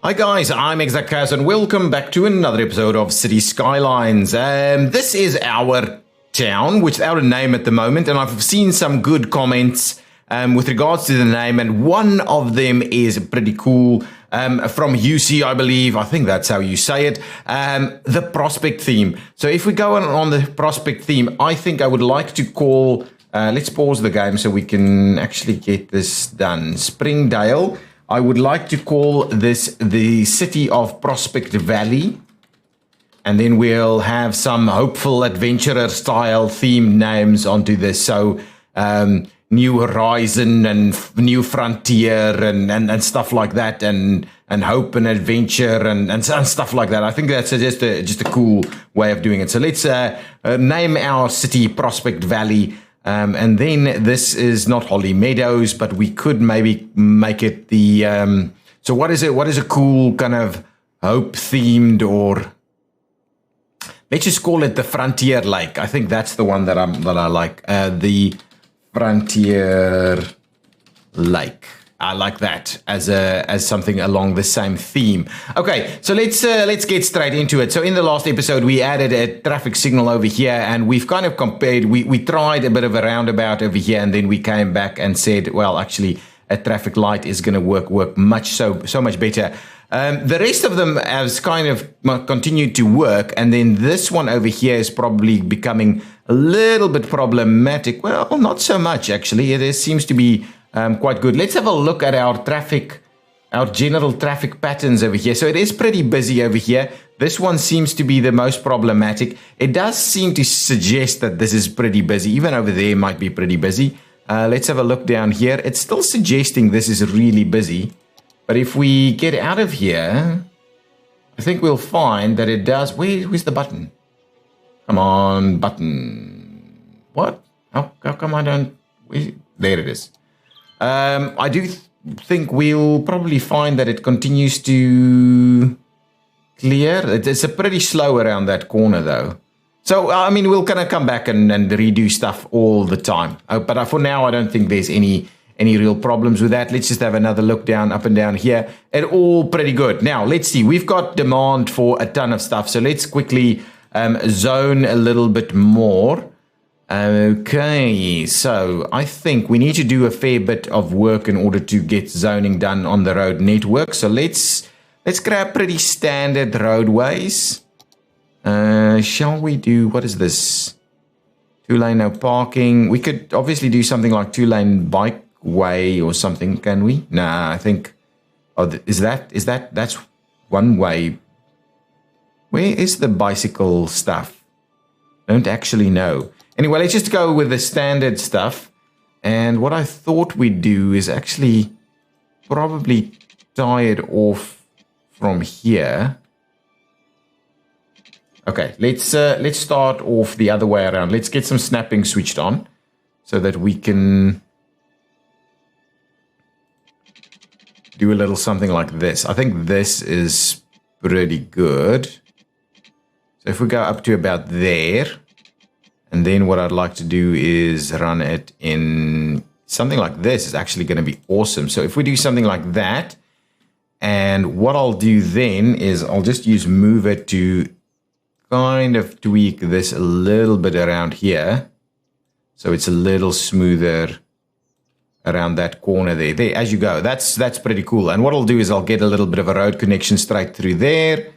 Hi guys, I'm ExactChaos and welcome back to another episode of City Skylines. This is our town without a name at the moment, and I've seen some good comments with regards to the name, and one of them is pretty cool from UC, I believe. I think that's how you say it. The Prospect theme. So if we go on the Prospect theme, I think I would like to call, let's pause the game so we can actually get this done. Springdale. I would like to call this the City of Prospect Valley, and then we'll have some hopeful adventurer style themed names onto this. So New Horizon and New Frontier and stuff like that, and hope and adventure and stuff like that. I think that's just a cool way of doing it. So let's name our city Prospect Valley. And then this is not Holly Meadows, but we could maybe make it the, so what is it? What is a cool kind of hope themed, or let's just call it the Frontier Lake. I think that's the one that I like. The Frontier Lake. I like that as something along the same theme. Okay, so let's get straight into it. So in the last episode, we added a traffic signal over here, and we've kind of compared. We tried a bit of a roundabout over here, and then we came back and said, well, actually, a traffic light is going to work so much better. The rest of them has kind of continued to work, and then this one over here is probably becoming a little bit problematic. Well, not so much actually. It seems to be quite good. Let's have a look at our general traffic patterns over here. So it is pretty busy over here. This one seems to be the most problematic. It does seem to suggest that this is pretty busy. Even over there might be pretty busy. Let's have a look down here. It's still suggesting this is really busy. But if we get out of here, I think we'll find that it does. Where's the button? Come on, button. What? How come I don't? There it is. I do think we'll probably find that it continues to clear. It's a pretty slow around that corner, though. So, I mean, we'll kind of come back and redo stuff all the time. But for now, I don't think there's any real problems with that. Let's just have another look up and down here. It's all pretty good. Now, let's see. We've got demand for a ton of stuff. So let's quickly zone a little bit more. Okay, so I think we need to do a fair bit of work in order to get zoning done on the road network. So let's grab pretty standard roadways. Shall we do, what is this? 2-lane no parking. We could obviously do something like 2-lane bike way or something, can we? Nah, I think, that's one way. Where is the bicycle stuff? Don't actually know. Anyway, let's just go with the standard stuff. And what I thought we'd do is actually probably tie it off from here. Okay, let's start off the other way around. Let's get some snapping switched on so that we can do a little something like this. I think this is pretty good. So if we go up to about there, and then what I'd like to do is run it in something like this. Is actually going to be awesome. So if we do something like that, and what I'll do then is I'll just use move it to kind of tweak this a little bit around here. So it's a little smoother around that corner there. There, as you go. That's pretty cool. And what I'll do is I'll get a little bit of a road connection straight through there.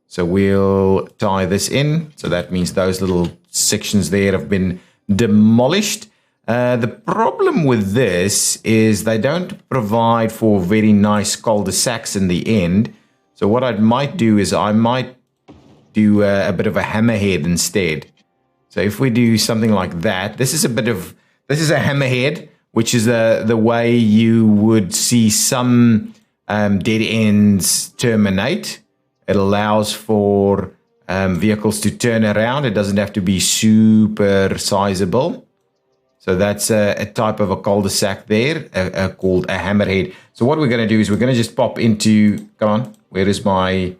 So we'll tie this in. So that means those little sections there have been demolished. The problem with this is they don't provide for very nice cul-de-sacs in the end. So what I might do is I might do a bit of a hammerhead instead. So if we do something like that, this is a hammerhead, which is the way you would see some dead ends terminate. It allows for vehicles to turn around. It doesn't have to be super sizable. So that's a type of a cul-de-sac there called a hammerhead. So what we're going to do is we're going to just pop into, come on, where is my,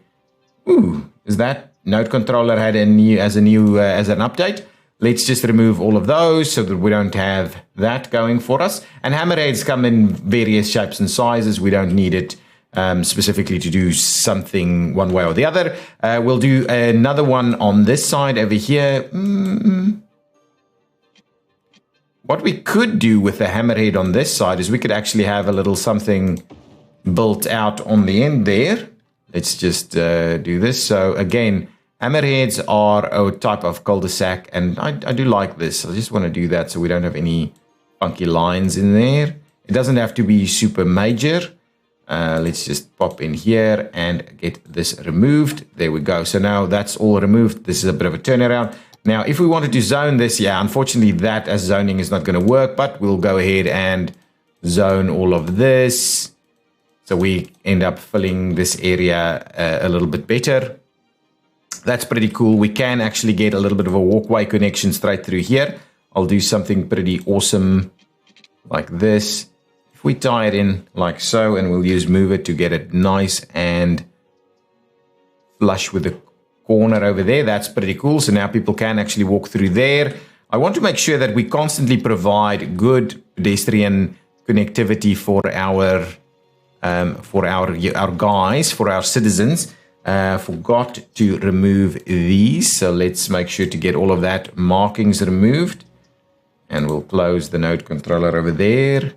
is that node controller had an update? Let's just remove all of those so that we don't have that going for us. And hammerheads come in various shapes and sizes. We don't need it specifically to do something one way or the other. We'll do another one on this side over here. What we could do with the hammerhead on this side is we could actually have a little something built out on the end there. Let's just do this. So again, hammerheads are a type of cul-de-sac, and I do like this. I just want to do that so we don't have any funky lines in there. It doesn't have to be super major. Let's just pop in here and get this removed. There we go. So now that's all removed. This is a bit of a turnaround. Now, if we wanted to zone this, yeah, unfortunately that as zoning is not going to work, but we'll go ahead and zone all of this. So we end up filling this area a little bit better. That's pretty cool. We can actually get a little bit of a walkway connection straight through here. I'll do something pretty awesome like this. If we tie it in like so, and we'll use move it to get it nice and flush with the corner over there. That's pretty cool. So now people can actually walk through there. I want to make sure that we constantly provide good pedestrian connectivity for our guys, for our citizens. Forgot to remove these, so let's make sure to get all of that markings removed, and we'll close the node controller over there.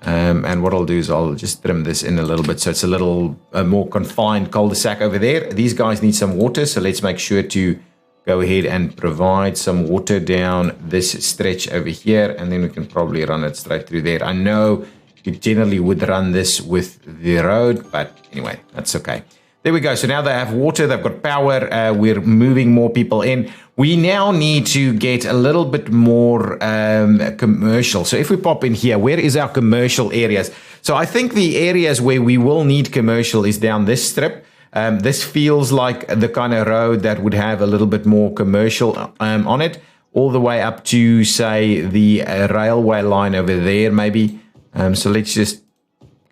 And what I'll do is I'll just trim this in a little bit so it's a little more confined cul-de-sac over there. These guys need some water, so let's make sure to go ahead and provide some water down this stretch over here, and then we can probably run it straight through there. I know you generally would run this with the road, but anyway, that's okay. There we go. So now they have water, they've got power, we're moving more people in. We now need to get a little bit more commercial. So if we pop in here, where is our commercial areas? So I think the areas where we will need commercial is down this strip. This feels like the kind of road that would have a little bit more commercial on it, all the way up to, say, the railway line over there, maybe. So let's just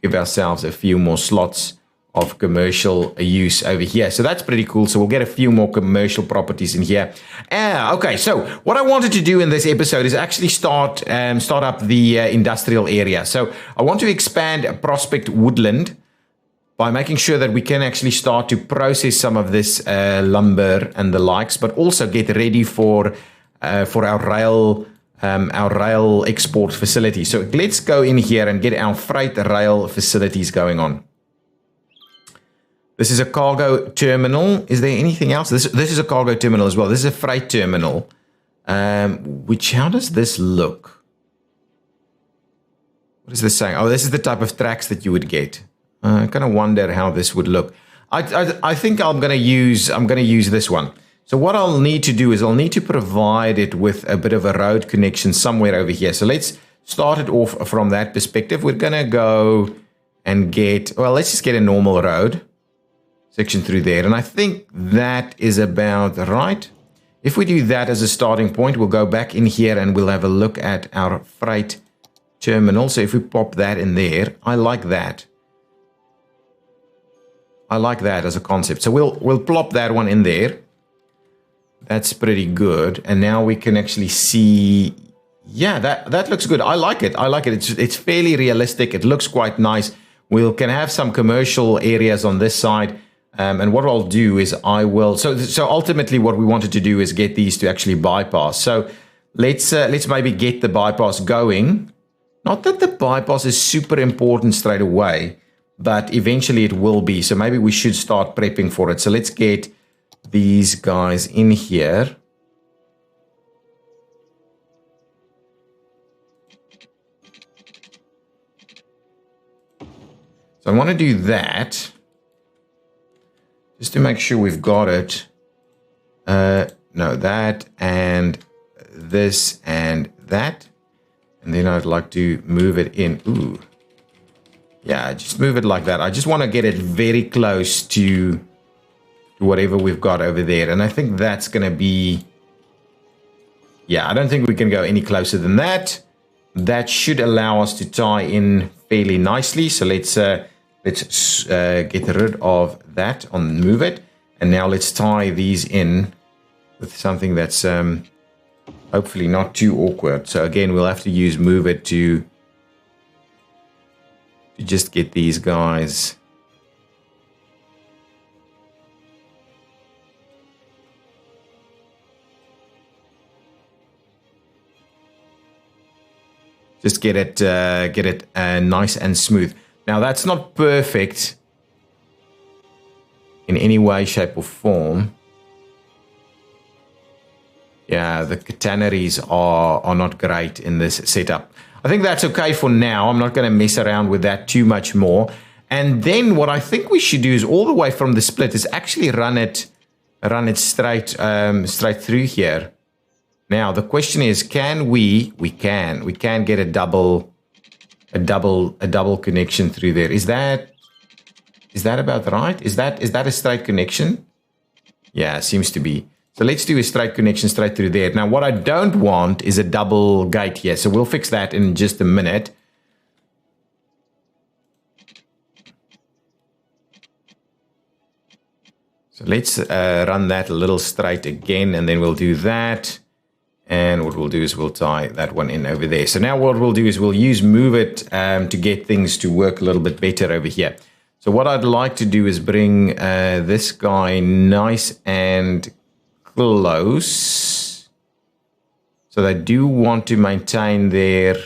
give ourselves a few more slots of commercial use over here. So that's pretty cool. So we'll get a few more commercial properties in here. Okay, so what I wanted to do in this episode is actually start up the industrial area. So I want to expand Prospect Woodland by making sure that we can actually start to process some of this lumber and the likes, but also get ready for our rail export facility. So let's go in here and get our freight rail facilities going on. This is a cargo terminal. Is there anything else? This is a cargo terminal as well. This is a freight terminal. How does this look? What is this saying? Oh, this is the type of tracks that you would get. I kind of wonder how this would look. I think I'm going to use this one. So what I'll need to do is I'll need to provide it with a bit of a road connection somewhere over here. So let's start it off from that perspective. We're going to go and let's just get a normal road section through there. And I think that is about right. If we do that as a starting point, we'll go back in here and we'll have a look at our freight terminal. So if we pop that in there, I like that. I like that as a concept. So we'll plop that one in there. That's pretty good. And now we can actually see, yeah, that looks good. I like it. It's fairly realistic. It looks quite nice. We can have some commercial areas on this side. And what I'll do is so ultimately what we wanted to do is get these to actually bypass. So let's maybe get the bypass going. Not that the bypass is super important straight away, but eventually it will be. So maybe we should start prepping for it. So let's get these guys in here. So I want to do that. Just to make sure we've got it. No, that and this and that. And then I'd like to move it in. Ooh. Yeah, just move it like that. I just want to get it very close to whatever we've got over there. And I think that's going to be... Yeah, I don't think we can go any closer than that. That should allow us to tie in fairly nicely. So let's get rid of that and move it. And now let's tie these in with something that's hopefully not too awkward. So again, we'll have to use move it to just get these guys Just get it nice and smooth. Now that's not perfect in any way, shape, or form. Yeah, the catenaries are not great in this setup. I think that's okay for now. I'm not going to mess around with that too much more. And then what I think we should do is all the way from the split is actually run it straight through here. Now the question is, can we can get a double connection through there. Is that about right? Is that a straight connection? Yeah, seems to be. So let's do a straight connection straight through there. Now what I don't want is a double gate here. So we'll fix that in just a minute. So let's run that a little straight again, and then we'll do that. And what we'll do is we'll tie that one in over there. So now what we'll do is we'll use move it to get things to work a little bit better over here. So what I'd like to do is bring this guy nice and close. So they do want to maintain their...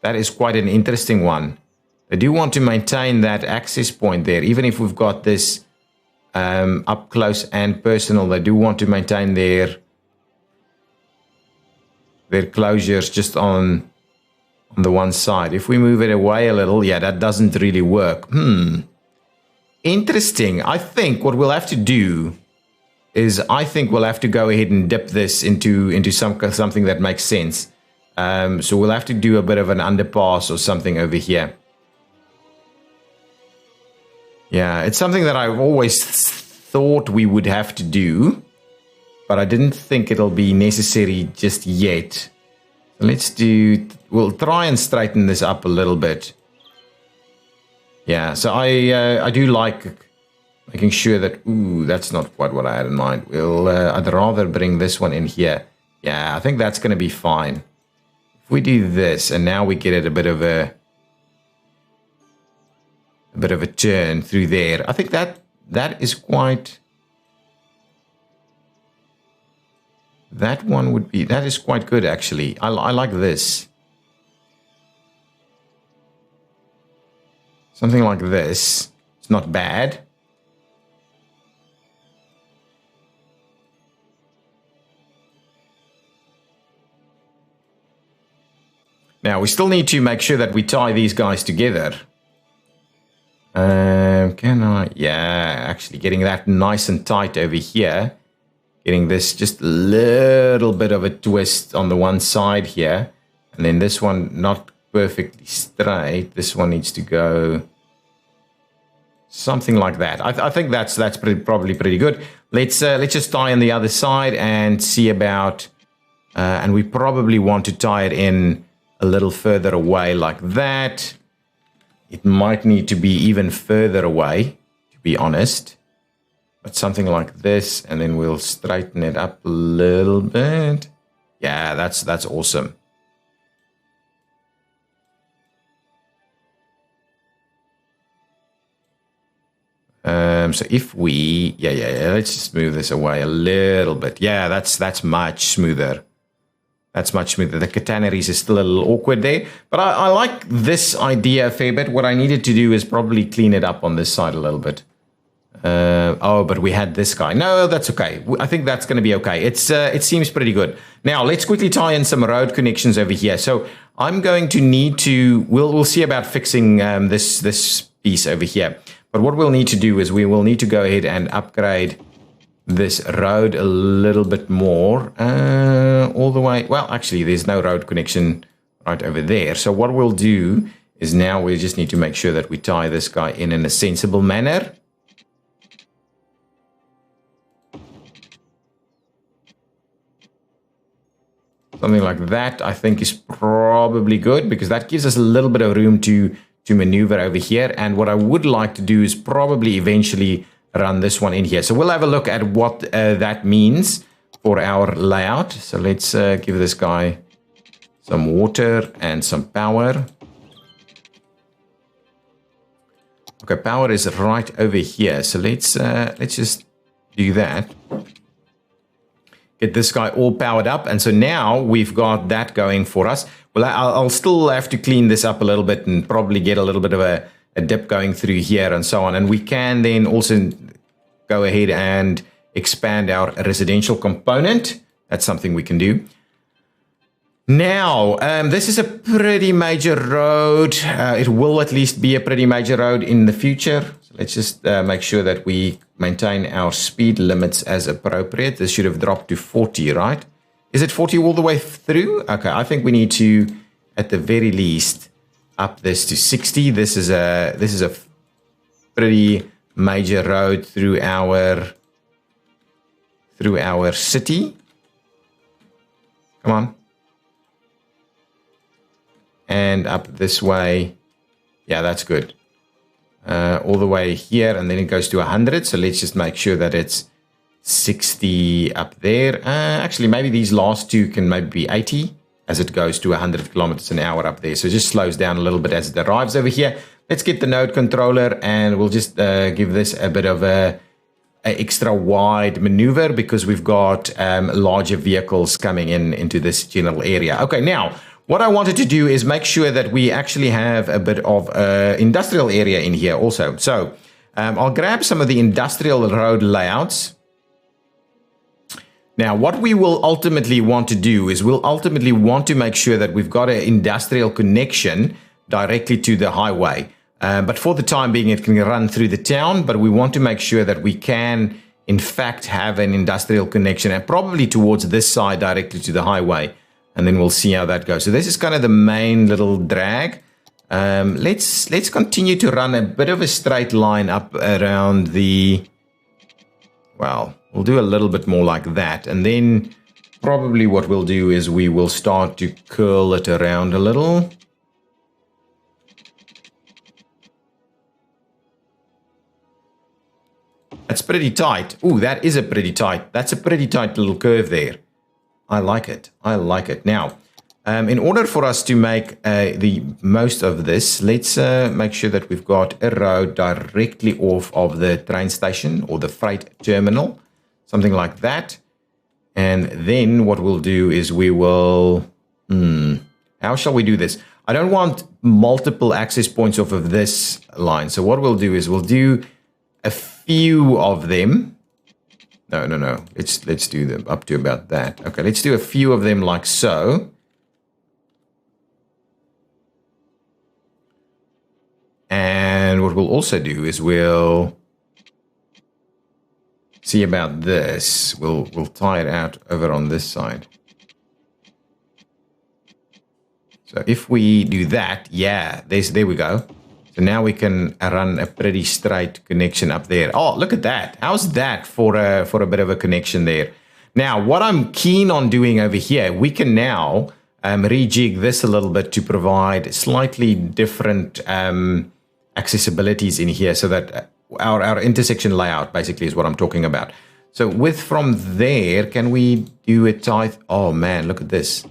That is quite an interesting one. They do want to maintain that access point there, even if we've got this up close and personal. They do want to maintain their closures just on the one side. If we move it away a little, yeah, that doesn't really work. Interesting. I think what we'll have to do is we'll have to go ahead and dip this into something that makes sense. So we'll have to do a bit of an underpass or something over here. Yeah, it's something that I've always thought we would have to do, but I didn't think it'll be necessary just yet. So we'll try and straighten this up a little bit. Yeah, so I do like making sure that, that's not quite what I had in mind. I'd rather bring this one in here. Yeah, I think that's going to be fine. If we do this, and now we get it a bit of a turn through there. I think that is quite... That is quite good, actually. I like this. Something like this. It's not bad. Now, we still need to make sure that we tie these guys together. Can I? Yeah, actually getting that nice and tight over here. Getting this just a little bit of a twist on the one side here. And then this one not perfectly straight. This one needs to go something like that. I think that's probably pretty good. Let's just tie in the other side and see about... and we probably want to tie it in a little further away like that. It might need to be even further away, to be honest. But something like this, and then we'll straighten it up a little bit. Yeah, that's awesome. So if we... Yeah, let's just move this away a little bit. Yeah, that's much smoother. That's much smoother. The catenaries is still a little awkward there. But I like this idea a fair bit. What I needed to do is probably clean it up on this side a little bit. But we had this guy. No, that's okay. I think that's going to be okay. It seems pretty good. Now, let's quickly tie in some road connections over here. So I'm going to need to... We'll see about fixing this piece over here. But what we'll need to do is we will need to go ahead and upgrade this road a little bit more, all the way. Well, actually, there's no road connection right over there. So what we'll do is now we just need to make sure that we tie this guy in a sensible manner. Something like that, I think, is probably good, because that gives us a little bit of room to maneuver over here. And what I would like to do is probably eventually run this one in here. So we'll have a look at what that means for our layout. So let's give this guy some water and some power. Okay, power is right over here. So let's just do that. get this guy all powered up. And so now we've got that going for us. Well, I'll still have to clean this up a little bit and probably get a little bit of a dip going through here and so on. And we can then also go ahead and expand our residential component. That's something we can do. Now, this is a pretty major road. It will at least be a pretty major road in the future. So let's just make sure that we maintain our speed limits as appropriate. This should have dropped to 40, right? Is it 40 all the way through? Okay, I think we need to, at the very least, up this to 60. This is a pretty major road through our city. Come on. And up this way. Yeah, that's good. All the way here, and then it goes to 100. So let's just make sure that it's 60 up there. Actually, maybe these last two can maybe be 80 as it goes to 100 kilometers an hour up there. So it just slows down a little bit as it arrives over here. Let's get the node controller, and we'll just give this a bit of a extra wide maneuver because we've got larger vehicles coming into this general area. Okay, now what I wanted to do is make sure that we actually have a bit of industrial area in here also. So I'll grab some of the industrial road layouts. Now, what we will ultimately want to do is we'll ultimately want to make sure that we've got an industrial connection directly to the highway. But for the time being, it can run through the town, but we want to make sure that we can, in fact, have an industrial connection and probably towards this side directly to the highway. And then we'll see how that goes. So this is kind of the main little drag. Let's continue to run a bit of a straight line up around the, well, we'll do a little bit more like that. And then probably what we'll do is we will start to curl it around a little. That's pretty tight. Ooh, that is a pretty tight. That's a pretty tight little curve there. I like it. I like it. Now, in order for us to make the most of this, let's make sure that we've got a road directly off of the train station or the freight terminal, something like that. And then what we'll do is we will, how shall we do this? I don't want multiple access points off of this line. So what we'll do is we'll do a few of them. No. Let's do them up to about that. Okay, let's do a few of them like so. And what we'll also do is we'll see about this. We'll tie it out over on this side. So if we do that, yeah, there we go. So now we can run a pretty straight connection up there. Oh, look at that. How's that for a bit of a connection there? Now, what I'm keen on doing over here, we can now rejig this a little bit to provide slightly different accessibilities in here so that our intersection layout basically is what I'm talking about. So from there, can we do a tie? Oh man, look at this.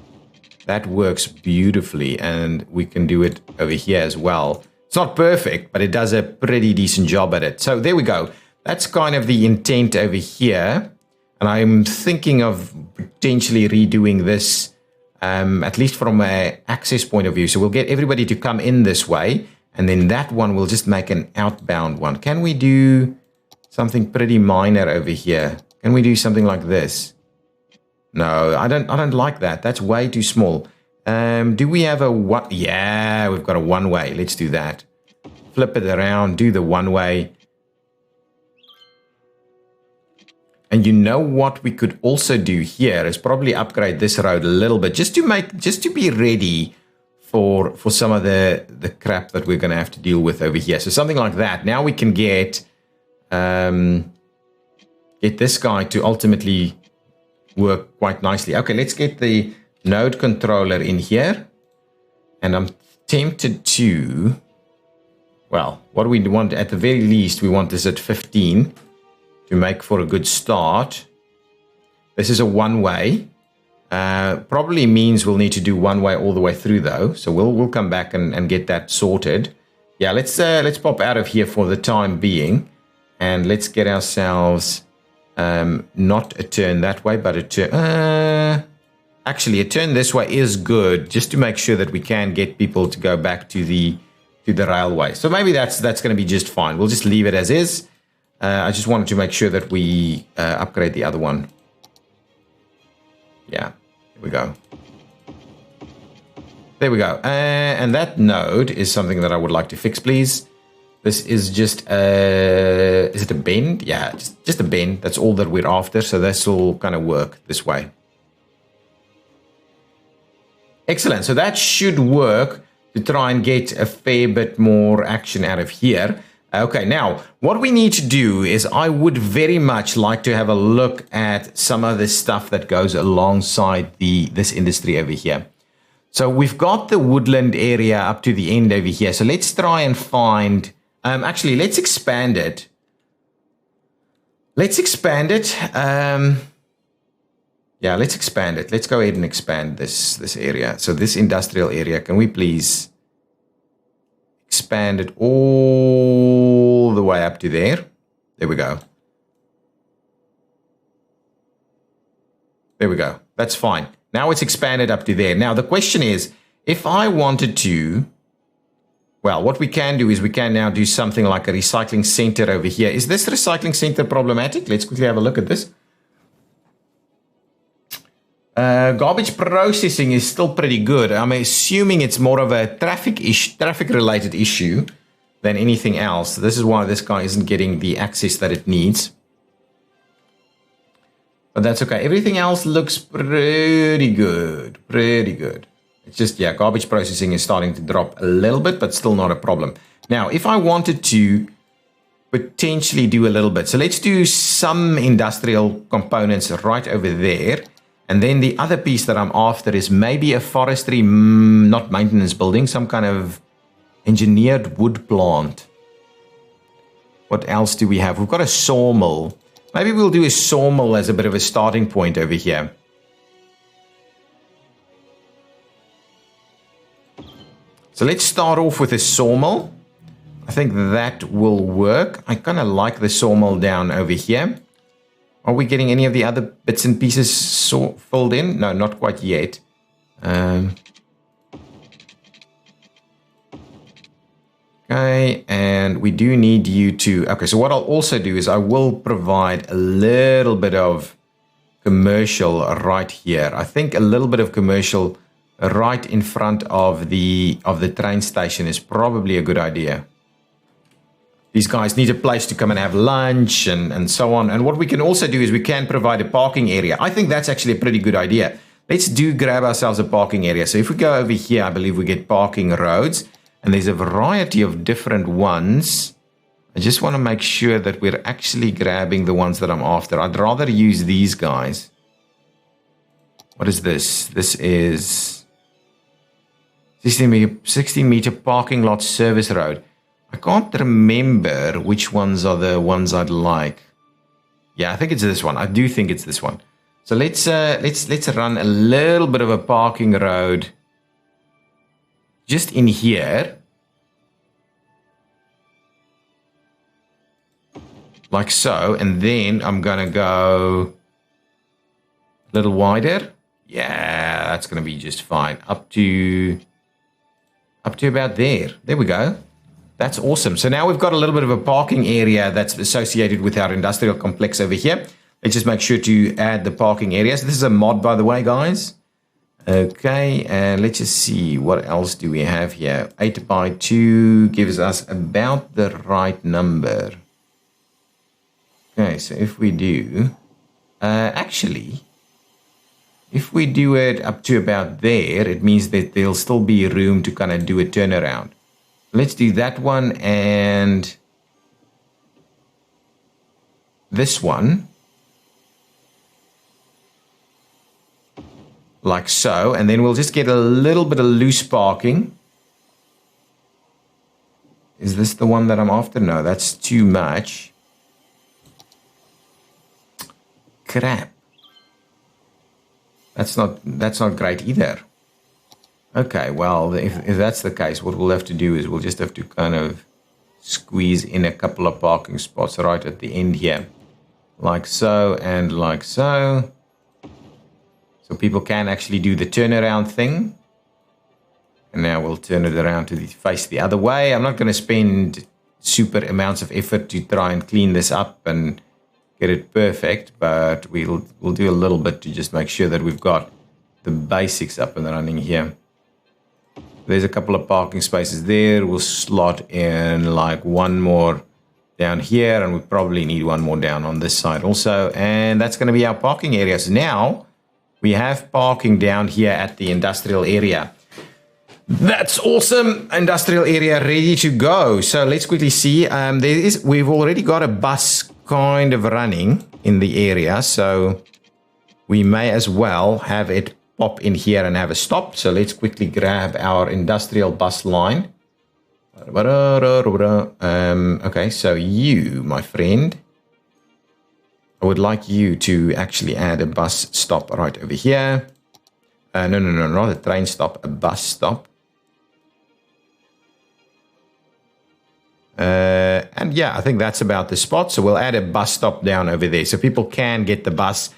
That works beautifully, and we can do it over here as well. It's not perfect, but it does a pretty decent job at it. So there we go. That's kind of the intent over here. And I'm thinking of potentially redoing this, at least from an access point of view. So we'll get everybody to come in this way. And then that one will just make an outbound one. Can we do something pretty minor over here? Can we do something like this? No, I don't like that. That's way too small. Do we have a one? Yeah, we've got a one-way. Let's do that. Flip it around, do the one-way. And you know what we could also do here is probably upgrade this road a little bit just to be ready for some of the crap that we're going to have to deal with over here. So something like that. Now we can get this guy to ultimately work quite nicely. Okay, let's get the node controller in here, and I'm tempted to, well, what do we want? At the very least, we want this at 15 to make for a good start. This is a one-way. Probably means we'll need to do one-way all the way through though, so we'll come back and get that sorted. Yeah, let's pop out of here for the time being, and let's get ourselves Not a turn that way, but a turn... actually, a turn this way is good, just to make sure that we can get people to go back to the railway. So maybe that's going to be just fine. We'll just leave it as is. I just wanted to make sure that we upgrade the other one. Yeah, here we go. There we go. And that node is something that I would like to fix, please. This is just is it a bend? Yeah, just a bend. That's all that we're after. So this will kind of work this way. Excellent. So that should work to try and get a fair bit more action out of here. Okay, now what we need to do is I would very much like to have a look at some of the stuff that goes alongside this industry over here. So we've got the woodland area up to the end over here. So let's try and find, actually, let's expand it. Let's expand it. Yeah, let's expand it. Let's go ahead and expand this area. So this industrial area, can we please expand it all the way up to there? There we go. There we go. That's fine. Now it's expanded up to there. Now the question is, if I wanted to, well, what we can do is we can now do something like a recycling center over here. Is this recycling center problematic? Let's quickly have a look at this. Garbage processing is still pretty good. I'm assuming it's more of a traffic-related issue than anything else. This is why this guy isn't getting the access that it needs. But that's okay. Everything else looks pretty good. Pretty good. It's just, yeah, garbage processing is starting to drop a little bit, but still not a problem. Now, if I wanted to potentially do a little bit, so let's do some industrial components right over there. And then the other piece that I'm after is maybe a forestry, not maintenance building, some kind of engineered wood plant. What else do we have? We've got a sawmill. Maybe we'll do a sawmill as a bit of a starting point over here. So let's start off with a sawmill. I think that will work. I kind of like the sawmill down over here. Are we getting any of the other bits and pieces filled in? No, not quite yet. Okay, and we do need you to... Okay, so what I'll also do is I will provide a little bit of commercial right here. I think a little bit of commercial right in front of the train station is probably a good idea. These guys need a place to come and have lunch and so on. And what we can also do is we can provide a parking area. I think that's actually a pretty good idea. Let's grab ourselves a parking area. So if we go over here, I believe we get parking roads. And there's a variety of different ones. I just want to make sure that we're actually grabbing the ones that I'm after. I'd rather use these guys. What is this? This is 16 meter parking lot service road. I can't remember which ones are the ones I'd like. Yeah, I think it's this one. I do think it's this one. So let's run a little bit of a parking road just in here. Like so. And then I'm going to go a little wider. Yeah, that's going to be just fine. Up to about there. There we go. That's awesome. So now we've got a little bit of a parking area that's associated with our industrial complex over here. Let's just make sure to add the parking areas. This is a mod, by the way, guys. Okay, and let's just see. What else do we have here? 8 by 2 gives us about the right number. Okay, so if we do... actually, if we do it up to about there, it means that there'll still be room to kind of do a turnaround. Let's do that one and this one. Like so. And then we'll just get a little bit of loose parking. Is this the one that I'm after? No, that's too much. Crap. That's not great either. Okay, well, if that's the case, what we'll have to do is we'll just have to kind of squeeze in a couple of parking spots right at the end here. like so and like so. So people can actually do the turnaround thing. And now we'll turn it around to face the other way. I'm not going to spend super amounts of effort to try and clean this up and get it perfect, but we'll do a little bit to just make sure that we've got the basics up and running here. There's a couple of parking spaces there. We'll slot in like one more down here, and we probably need one more down on this side also. And that's going to be our parking areas. Now we have parking down here at the industrial area. That's awesome. Industrial area ready to go. So let's quickly see. We've already got a bus kind of running in the area, so we may as well have it pop in here and have a stop. So let's quickly grab our industrial bus line. Okay, so you, my friend, I would like you to actually add a bus stop right over here. No, not a train stop, a bus stop. And yeah, I think that's about the spot. So we'll add a bus stop down over there so people can get the bus,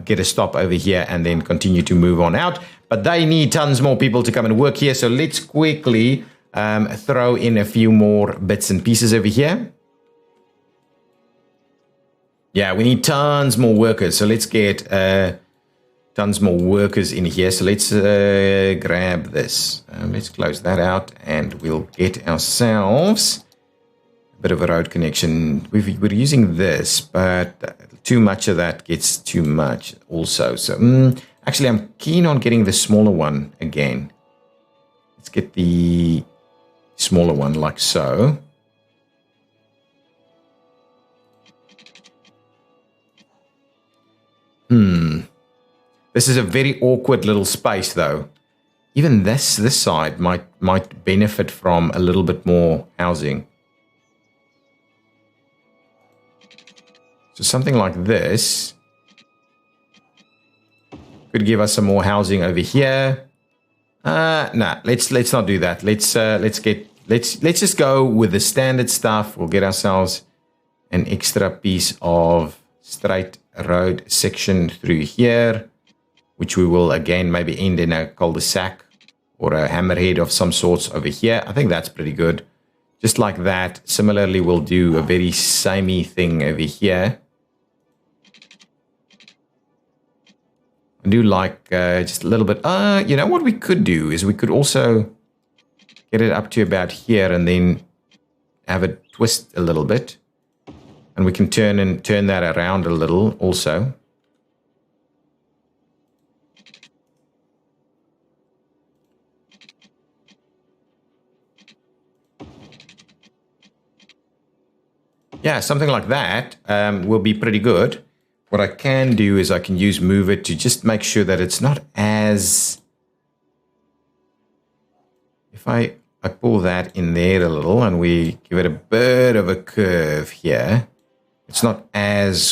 get a stop over here, and then continue to move on out. But they need tons more people to come and work here. So let's quickly throw in a few more bits and pieces over here. Yeah, we need tons more workers. So let's get tons more workers in here. So let's grab this. Let's close that out, and we'll get ourselves a bit of a road connection. We're using this, but too much of that gets too much also. So actually, I'm keen on getting the smaller one again. Let's get the smaller one like so. This is a very awkward little space, though. Even this side might benefit from a little bit more housing. So something like this could give us some more housing over here. Nah, let's not do that. Let's just go with the standard stuff. We'll get ourselves an extra piece of straight road section through here, which we will again maybe end in a cul-de-sac or a hammerhead of some sorts over here. I think that's pretty good. Just like that. Similarly, we'll do a very samey thing over here. I do like just a little bit. You know what we could do is we could also get it up to about here and then have it twist a little bit. And we can turn that around a little also. Yeah, something like that will be pretty good. What I can do is I can use Move It to just make sure that it's not as... If I pull that in there a little and we give it a bit of a curve here, it's not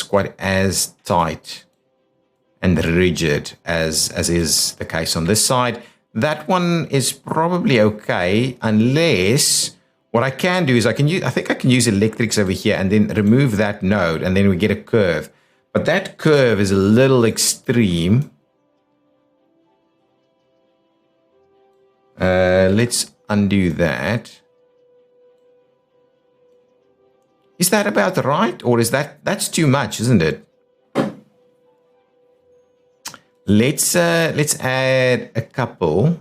quite as tight and rigid as is the case on this side. That one is probably okay, unless what I can do is I think I can use electrics over here and then remove that node, and then we get a curve. But that curve is a little extreme. Let's undo that. Is that about right, or is that's too much, isn't it? Let's add a couple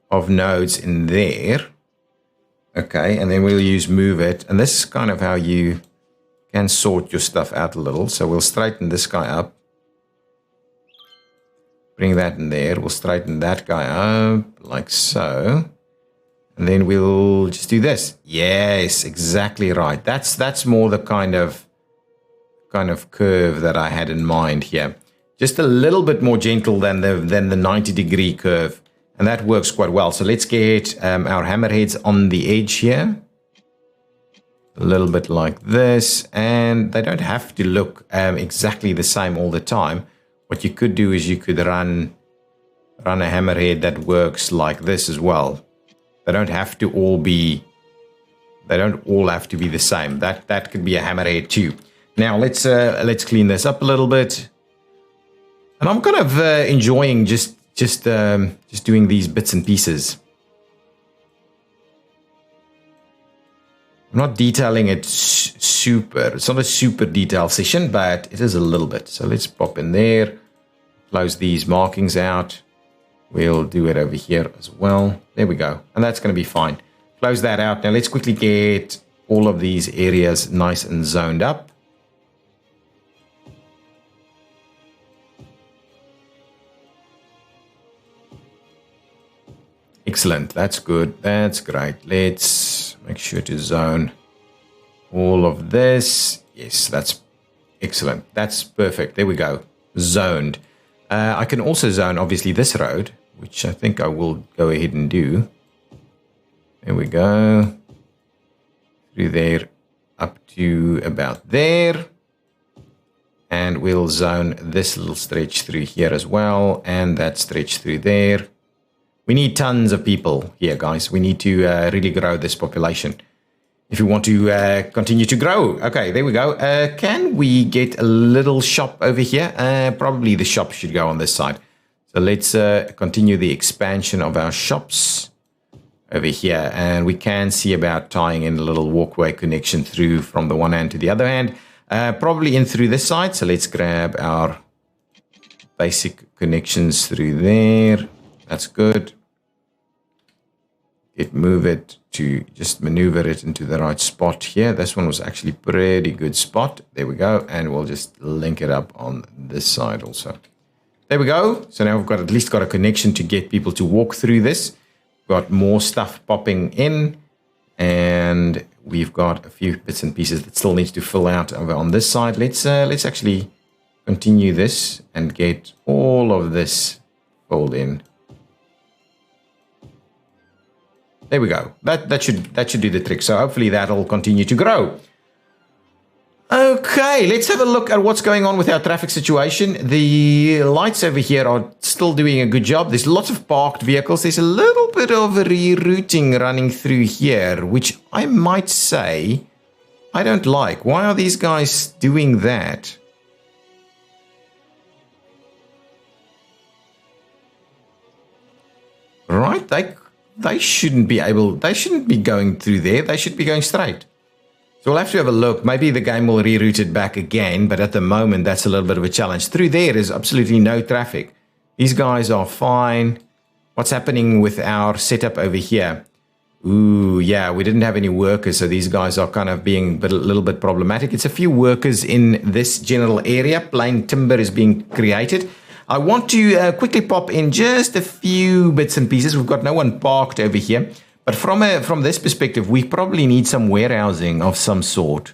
of nodes in there. Okay, and then we'll use Move It, and this is kind of how you can sort your stuff out a little. So we'll straighten this guy up. Bring that in there. We'll straighten that guy up like so. And then we'll just do this. Yes, exactly right. That's more the kind of curve that I had in mind here. Just a little bit more gentle than the 90-degree curve. And that works quite well. So let's get our hammerheads on the edge here. A little bit like this. And they don't have to look exactly the same all the time. What you could do is you could run a hammerhead that works like this as well. They don't have to all be... They don't all have to be the same. That could be a hammerhead too. Now let's clean this up a little bit. And I'm kind of enjoying just doing these bits and pieces. I'm not detailing it super. It's not a super detailed session, but it is a little bit. So let's pop in there, close these markings out. We'll do it over here as well. There we go. And that's going to be fine. Close that out. Now let's quickly get all of these areas nice and zoned up. Excellent. That's good. That's great. Let's make sure to zone all of this. Yes, that's excellent. That's perfect. There we go. Zoned. I can also zone, obviously, this road, which I think I will go ahead and do. There we go. Through there up to about there. And we'll zone this little stretch through here as well. And that stretch through there. We need tons of people here, guys. We need to really grow this population if we want to continue to grow. Okay, there we go. Can we get a little shop over here? Probably the shop should go on this side. So let's continue the expansion of our shops over here. And we can see about tying in a little walkway connection through from the one hand to the other hand. Probably in through this side. So let's grab our basic connections through there. That's good. Move it to just maneuver it into the right spot here. This one was actually pretty good spot. There we go. And we'll just link it up on this side also. There we go. So now we've got at least got a connection to get people to walk through this. Got more stuff popping in. And we've got a few bits and pieces that still needs to fill out over on this side. Let's actually continue this and get all of this filled in. There we go. That should do the trick. So hopefully that'll continue to grow. Okay, let's have a look at what's going on with our traffic situation. The lights over here are still doing a good job. There's lots of parked vehicles. There's a little bit of rerouting running through here, which I might say I don't like. Why are these guys doing that? Right, they shouldn't be going through there. They should be going straight. So we'll have to have a look. Maybe the game will reroute it back again, but at the moment, that's a little bit of a challenge. Through there is absolutely no traffic. These guys are fine. What's happening with our setup over here? Ooh, yeah, we didn't have any workers, so these guys are kind of being a little bit problematic. It's a few workers in this general area. Plain timber is being created. I want to quickly pop in just a few bits and pieces. We've got no one parked over here. But from this perspective, we probably need some warehousing of some sort.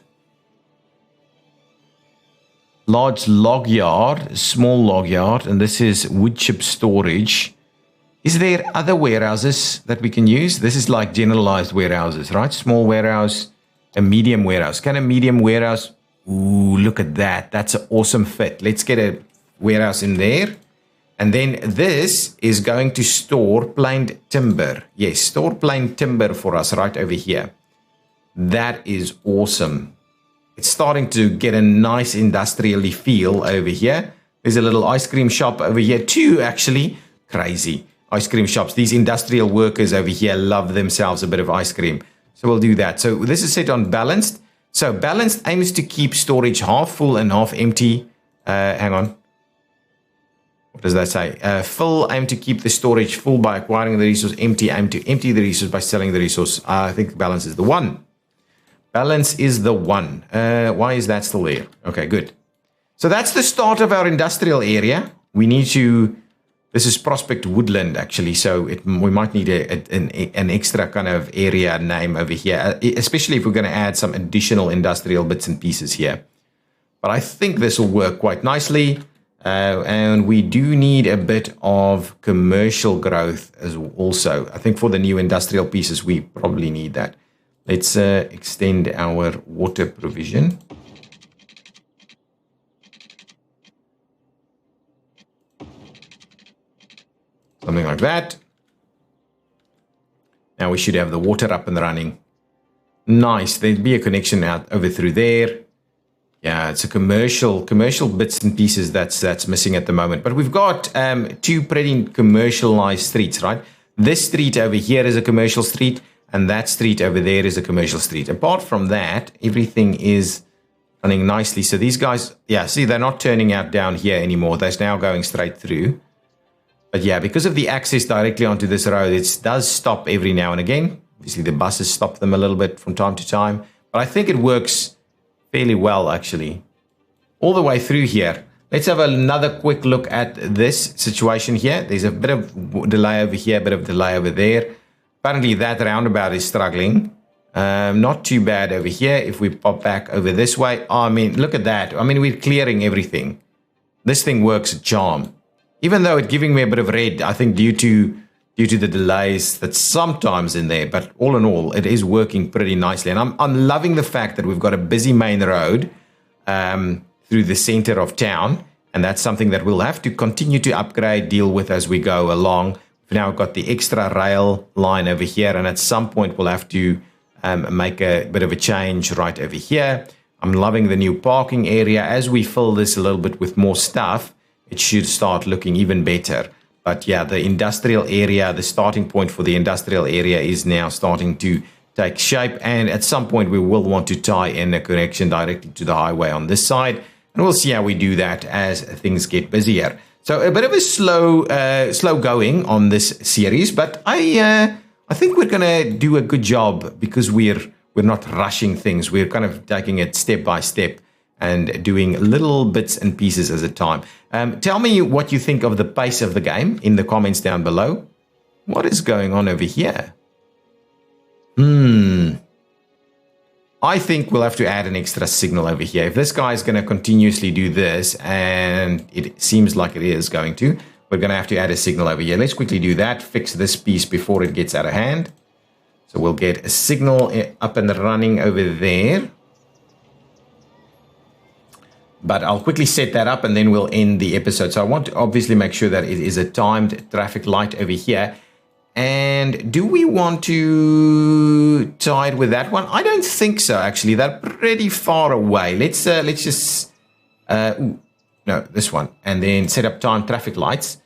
Large log yard, small log yard, and this is wood chip storage. Is there other warehouses that we can use? This is like generalized warehouses, right? Small warehouse, a medium warehouse. Can a medium warehouse? Ooh, look at that. That's an awesome fit. Let's get a warehouse in there. And then this is going to store planed timber. Yes, store planed timber for us right over here. That is awesome. It's starting to get a nice industrially feel over here. There's a little ice cream shop over here too, actually. Crazy. Ice cream shops. These industrial workers over here love themselves a bit of ice cream. So we'll do that. So this is set on balanced. So balanced aims to keep storage half full and half empty. Hang on. What does that say? Full, aim to keep the storage full by acquiring the resource. Empty, aim to empty the resource by selling the resource. I think balance is the one. Balance is the one. Why is that still there? Okay, good. So that's the start of our industrial area. We need to... This is Prospect Woodland, actually. So we might need an extra kind of area name over here, especially if we're going to add some additional industrial bits and pieces here. But I think this will work quite nicely. And we do need a bit of commercial growth as also. I think for the new industrial pieces, we probably need that. Let's extend our water provision. Something like that. Now we should have the water up and running. Nice. There'd be a connection out over through there. Yeah, it's a commercial bits and pieces that's missing at the moment. But we've got two pretty commercialized streets, right? This street over here is a commercial street, and that street over there is a commercial street. Apart from that, everything is running nicely. So these guys, yeah, see, they're not turning out down here anymore. They're now going straight through. But yeah, because of the access directly onto this road, it does stop every now and again. Obviously, the buses stop them a little bit from time to time. But I think it works fairly well, actually, all the way through here. Let's have another quick look at this situation here. There's a bit of delay over here, a bit of delay over there. Apparently, that roundabout is struggling. Not too bad over here. If we pop back over this way, I mean, look at that. I mean, we're clearing everything. This thing works a charm. Even though it's giving me a bit of red, I think due to the delays that's sometimes in there. But all in all, it is working pretty nicely. And I'm loving the fact that we've got a busy main road through the center of town. And that's something that we'll have to continue to upgrade, deal with as we go along. We've now got the extra rail line over here. And at some point, we'll have to make a bit of a change right over here. I'm loving the new parking area. As we fill this a little bit with more stuff, it should start looking even better. But yeah, the industrial area, the starting point for the industrial area is now starting to take shape. And at some point, we will want to tie in a connection directly to the highway on this side. And we'll see how we do that as things get busier. So a bit of a slow going on this series. But I think we're going to do a good job because we're not rushing things. We're kind of taking it step by step and doing little bits and pieces at a time. Tell me what you think of the pace of the game in the comments down below. What is going on over here? I think we'll have to add an extra signal over here. If this guy is going to continuously do this, and it seems like it is going to, we're going to have to add a signal over here. Let's quickly do that. Fix this piece before it gets out of hand. So we'll get a signal up and running over there. But I'll quickly set that up and then we'll end the episode. So I want to obviously make sure that it is a timed traffic light over here. And do we want to tie it with that one? I don't think so, actually. They're pretty far away. Let's just... no, this one. And then set up timed traffic lights.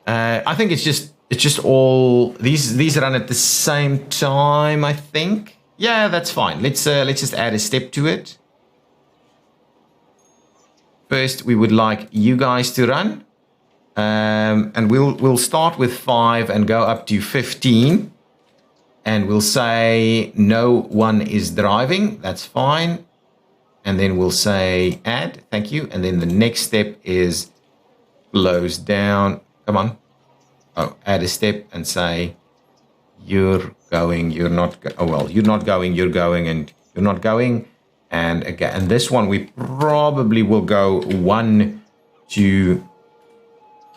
I think it's just all... These run at the same time, I think. Yeah, that's fine. Let's just add a step to it. First, we would like you guys to run, and we'll start with 5 and go up to 15, and we'll say no one is driving. That's fine, and then we'll say add. Thank you, and then the next step is close down. Come on, add a step and say you're going. You're not. You're not going. You're going, and you're not going. And again, and this one we probably will go 1 to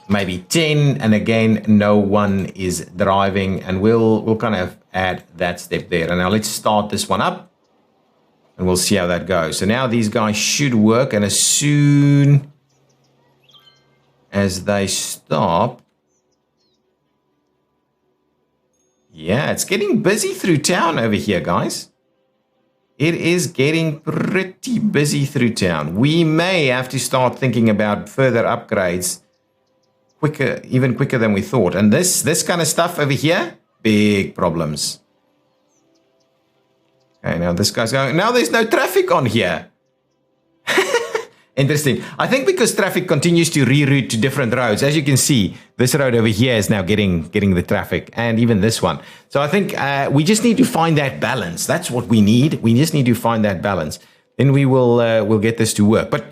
maybe 10, and again, no one is driving, and we'll kind of add that step there. And now let's start this one up, and we'll see how that goes. So now these guys should work, and as soon as they stop, yeah, it's getting busy through town over here, guys. It is getting pretty busy through town. We may have to start thinking about further upgrades even quicker than we thought. And this kind of stuff over here, big problems. Okay, now this guy's going. Now there's no traffic on here. Interesting. I think because traffic continues to reroute to different roads. As you can see, this road over here is now getting the traffic, and even this one. So I think we just need to find that balance. That's what we need. We just need to find that balance. Then we will we'll get this to work. But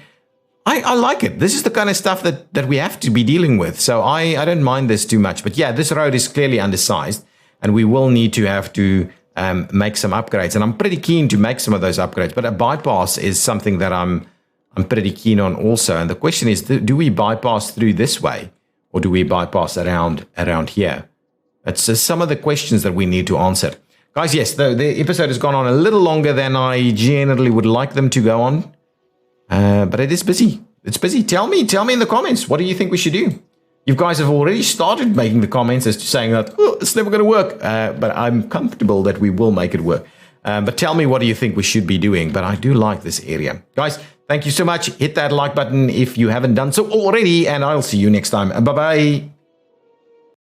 I like it. This is the kind of stuff that we have to be dealing with. So I don't mind this too much. But yeah, this road is clearly undersized, and we will need to have to make some upgrades. And I'm pretty keen to make some of those upgrades. But a bypass is something that I'm pretty keen on also. And the question is, do we bypass through this way, or do we bypass around here? That's some of the questions that we need to answer. Guys, yes, the episode has gone on a little longer than I generally would like them to go on. But it is busy. It's busy. Tell me in the comments, what do you think we should do? You guys have already started making the comments as to saying that, oh, it's never going to work. But I'm comfortable that we will make it work. But tell me, what do you think we should be doing? But I do like this area. Guys, thank you so much. Hit that like button if you haven't done so already, and I'll see you next time. Bye-bye.